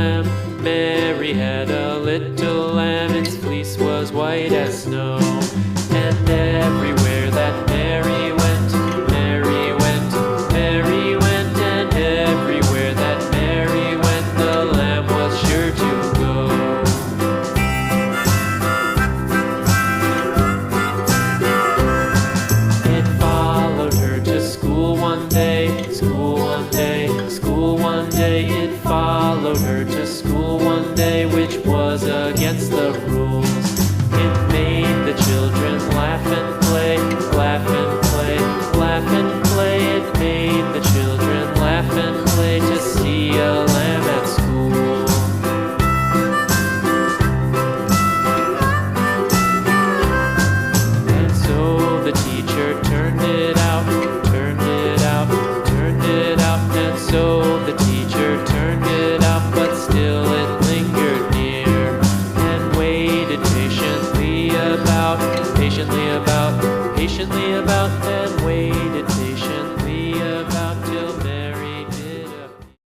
lamb. Mary had a little lamb, its fleece was white as snow. And everywhere that Mary went, Mary went, Mary went, and everywhere that Mary went, the lamb was sure to go. It followed her to school one day, school one day, school one day. It followed her to school one day, which was against the rules. It made the children laugh and play, laugh and play, laugh and play. It made the children laugh and play to see a lamb at school. And so the teacher turned it out, turned it out, turned it out. And so the teacher turned it out, but still it lingered near and waited patiently about, patiently about, patiently about, and waited